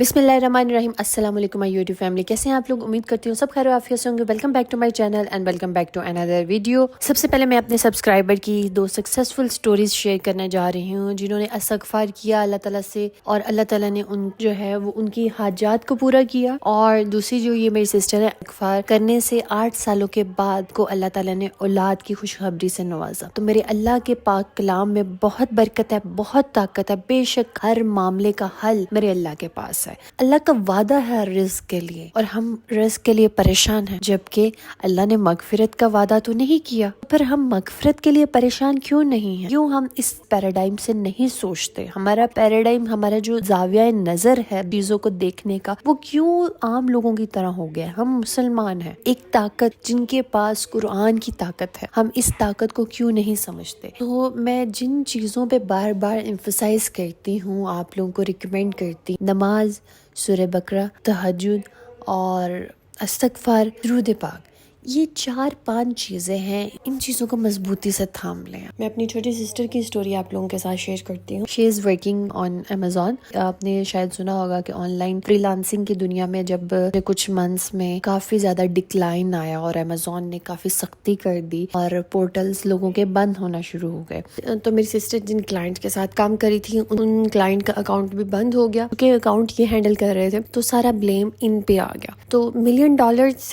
बिस्मिल्लाहिर्रहमानिर्रहीम। अस्सलाम वालेकुम माय यूट्यूब फैमिली, कैसे हैं आप लोग? उम्मीद करती हूँ सब खैर आफियत से होंगे। Welcome back to my channel and welcome back to another video. सबसे पहले मैं अपने सब्सक्राइबर की 2 सक्सेसफुल स्टोरीज शेयर करने जा रही हूँ जिन्होंने इस्तग़फ़ार किया अल्लाह ताला से और अल्लाह ताला ने उनकी हाजात को पूरा किया। और दूसरी जो ये मेरी सिस्टर है, इस्तग़फ़ार करने से 8 सालों के बाद को अल्लाह ताला ने औलाद की खुशखबरी से नवाजा। तो मेरे अल्लाह के पाक कलाम में बहुत बरकत है, बहुत ताकत है। बेशक हर मामले का हल मेरे अल्लाह के पास है। अल्लाह का वादा है रिज़्क़ के लिए और हम रिज़्क़ के लिए परेशान हैं, जबकि अल्लाह ने मगफिरत का वादा तो नहीं किया। पर हम मगफिरत के लिए परेशान क्यों नहीं हैं? क्यों हम इस पैराडाइम से नहीं सोचते? हमारा पैराडाइम, हमारा जो ज़ाविया नज़र है चीज़ों को देखने का, वो क्यों आम लोगों की तरह हो गया? हम मुसलमान हैं, एक ताकत जिनके पास कुरान की ताकत है, हम इस ताकत को क्यों नहीं समझते? तो मैं जिन चीज़ों पे बार बार एम्फसाइज करती हूँ, आप लोगों को रिकमेंड करती, नमाज, सूरह बकरा, तहज्जुद और इस्तग़फ़ार, दुरूद पाक, ये 4-5 चीज़ें हैं। इन चीज़ों को मजबूती से थाम लें। मैं अपनी छोटी सिस्टर की स्टोरी आप लोगों के साथ शेयर करती हूँ। She is working on Amazon. आपने शायद सुना होगा कि ऑनलाइन फ्रीलांसिंग की दुनिया में जब कुछ मंथ्स में काफ़ी ज़्यादा डिक्लाइन आया और अमेज़ॉन ने काफ़ी सख्ती कर दी और पोर्टल्स लोगों के बंद होना शुरू हो गए, तो मेरी सिस्टर जिन क्लाइंट के साथ काम करी थी उन क्लाइंट का अकाउंट भी बंद हो गया, क्योंकि अकाउंट ये हैंडल कर रहे थे, तो सारा ब्लेम इन पे आ गया। तो $1 मिलियन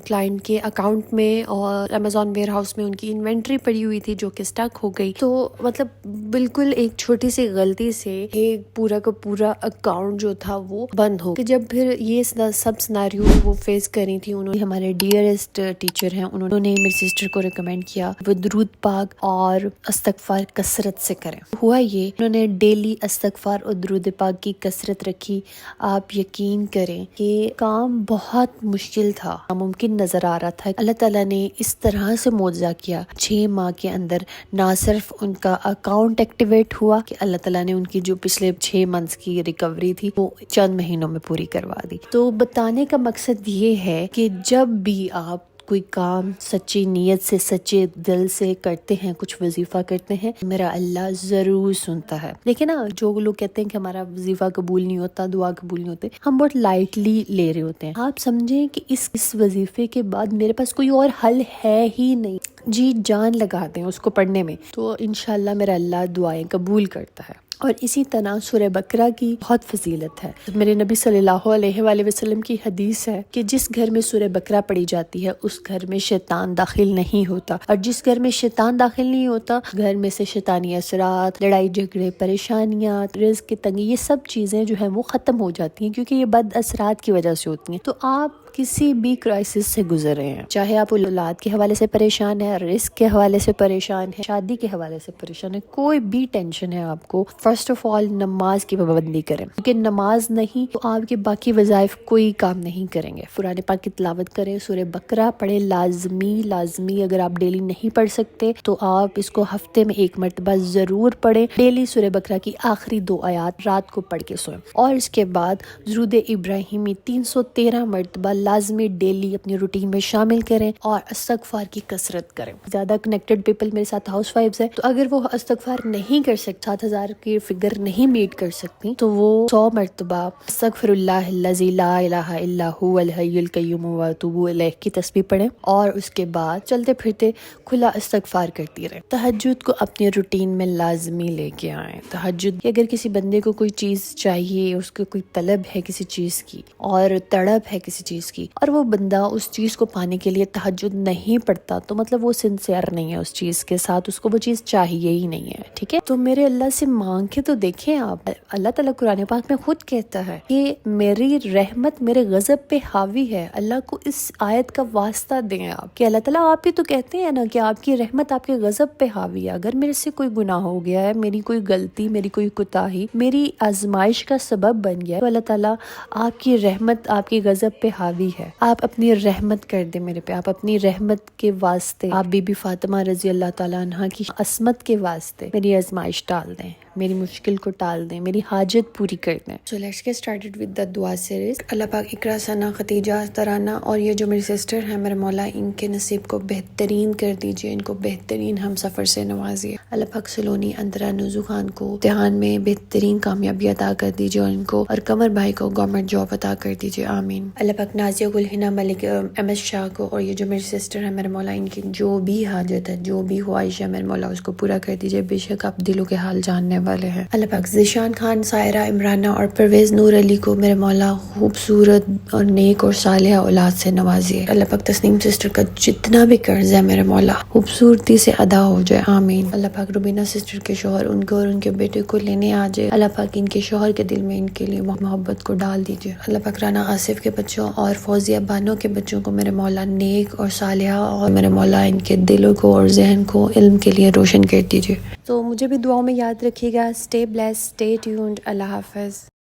क्लाइंट के अकाउंट में और अमेज़ॉन वेयर हाउस में उनकी इन्वेंट्री पड़ी हुई थी जो कि स्टक हो गई। तो मतलब बिल्कुल एक छोटी सी गलती से एक पूरा का पूरा अकाउंट जो था वो बंद हो गया। जब फिर ये सब सिनेरियो वो फेस करी थी, उन्होंने, हमारे डियरेस्ट टीचर हैं, उन्होंने मेरी सिस्टर को रिकमेंड किया वो दुरूद पाक और इस्तग़फ़ार कसरत से करें। हुआ ये, उन्होंने डेली इस्तग़फ़ार और दुरूद पाक की कसरत रखी। आप यकीन करें कि काम बहुत मुश्किल था, नामुमकिन नजर आ रहा था। अल्लाह ताला ने इस तरह से मौजज़ा किया, 6 माह के अंदर ना सिर्फ उनका अकाउंट एक्टिवेट हुआ कि अल्लाह ताला ने उनकी जो पिछले 6 मंथ्स की रिकवरी थी वो चंद महीनों में पूरी करवा दी। तो बताने का मकसद ये है कि जब भी आप कोई काम सच्ची नीयत से, सच्चे दिल से करते हैं, कुछ वजीफा करते हैं, मेरा अल्लाह जरूर सुनता है। लेकिन ना, जो लोग कहते हैं कि हमारा वजीफा कबूल नहीं होता, दुआ कबूल नहीं होते, हम बहुत लाइटली ले रहे होते हैं। आप समझें कि इस वजीफे के बाद मेरे पास कोई और हल है ही नहीं, जी जान लगा दें उसको पढ़ने में, तो इंशाल्लाह मेरा अल्लाह दुआएं कबूल करता है। और इसी तरह सूरह बकरा की बहुत फजीलत है। मेरे नबी सल्लल्लाहु अलैहि वसल्लम की हदीस है कि जिस घर में सूरह बकरा पढ़ी जाती है उस घर में शैतान दाखिल नहीं होता, और जिस घर में शैतान दाखिल नहीं होता, घर में से शैतानी असरात, लड़ाई झगड़े, परेशानियां, रिज़्क़ की तंगी, ये सब चीज़ें जो है वो ख़त्म हो जाती हैं, क्योंकि ये बद असरात की वजह से होती हैं। तो आप किसी भी क्राइसिस से गुजर रहे हैं, चाहे आप औलाद के हवाले से परेशान है, रिस्क के हवाले से परेशान है, शादी के हवाले से परेशान है, कोई भी टेंशन है आपको, फर्स्ट ऑफ ऑल नमाज की पाबंदी करें, क्योंकि नमाज नहीं तो आपके बाकी वज़ाइफ कोई काम नहीं करेंगे। कुरान पाक की तिलावत करें, सूरह बकरा पढ़े, लाजमी। अगर आप डेली नहीं पढ़ सकते तो आप इसको हफ्ते में 1 मरतबा जरूर पढ़ें। डेली सूरह बकरा की आखिरी 2 आयात रात को पढ़ के सोएं, और इसके बाद दुरूद इब्राहिमी 313 मरतबा लाजमी डेली अपनी रूटीन में शामिल करें और इस्तग़फ़ार की कसरत करें। ज्यादा कनेक्टेड पीपल मेरे साथ हाउस वाइफ्स हैं, तो अगर वो इस्तग़फ़ार नहीं कर सकते, 7000 की फिगर नहीं मीट कर सकती, तो वो 100 मरतबा अस्तग़फ़िरुल्लाहल्लज़ी ला इलाहा इल्ला हुवल हय्युल क़य्यूम व अतूबु इलैह की तस्बीह पढ़ें, और उसके बाद चलते फिरते खुला इस्तग़फ़ार करती रहें। तहज्जुद को अपनी रूटीन में लाजमी लेके आएं। तहज्जुद, अगर किसी बंदे को कोई चीज चाहिए, उसको कोई तलब है किसी चीज की और तड़प है किसी चीज की, और वो बंदा उस चीज को पाने के लिए तहज्जुद नहीं पढ़ता, तो मतलब वो सिंसियर नहीं है उस चीज के साथ, उसको वो चीज चाहिए ही नहीं है। ठीक है, तो मेरे अल्लाह से मांग के तो देखें आप। अल्लाह ताला कुरान पाक में खुद कहता है कि मेरी रहमत मेरे गजब पे हावी है। अल्लाह को इस आयत का वास्ता दें आप कि अल्लाह ताला, आप ही तो कहते हैं ना कि आपकी रहमत आपके गजब पे हावी है। अगर मेरे से कोई गुनाह हो गया है, मेरी कोई गलती, मेरी कोई कोताही मेरी आजमाइश का सबब बन गया है, तो अल्लाह ताला आपकी रहमत आपकी गजब पे हावी है। आप अपनी रहमत कर दे मेरे पे, आप अपनी रहमत के वास्ते, आप बीबी फातिमा रजी अल्लाह ताला अन्हा की असमत के वास्ते मेरी आजमाइश डाल दें, میری مشکل کو ٹال دیں، میری حاجت پوری کر دیں۔ So let's get started with the دعا series۔ اللہ پاک اقرا، ثنا، خدیجہ، ترانہ اور یہ جو میری سسٹر ہیں، میرے مولا ان کے نصیب کو بہترین کر دیجئے، ان کو بہترین ہم سفر سے نوازیے۔ اللہ پاک سلونی، انترا، نوزو خان کو امتحان میں بہترین کامیابی عطا کر دیجئے اور ان کو، اور قمر بھائی کو گورنمنٹ جاب عطا کر دیجئے، آمین۔ اللہ پاک نازیہ گل، ہنا ملک، ایم ایس شاہ کو اور یہ جو میری سسٹر ہے میرے مولا ان کی جو بھی حاجت ہے، جو بھی خواہش ہے میرے مولا اس کو پورا کر دیجئے، بے شک آپ دلوں کے حال جاننے والے ہیں۔ اللہ پاک ذیشان خان، سائرہ، عمرانہ اور پرویز نور علی کو میرے مولا خوبصورت اور نیک اور صالحہ اولاد سے نوازیے۔ اللہ پاک تسنیم سسٹر کا جتنا بھی قرض ہے میرے مولا خوبصورتی سے ادا ہو جائے، آمین۔ اللہ پاک روبینہ سسٹر کے شوہر ان کو اور ان کے بیٹے کو لینے آ جائے، اللہ پاک ان کے شوہر کے دل میں ان کے لیے محبت کو ڈال دیجئے۔ اللہ پاک رانا آصف کے بچوں اور فوزیہ بانو کے بچوں کو میرے مولا نیک اور صالحہ اور میرے مولا ان کے دلوں کو اور ذہن کو علم کے لیے روشن کر دیجئے۔ تو مجھے بھی دعاؤں میں یاد رکھیے گا۔ اسٹے بلیس، اسٹے ٹیونڈ، اللہ حافظ۔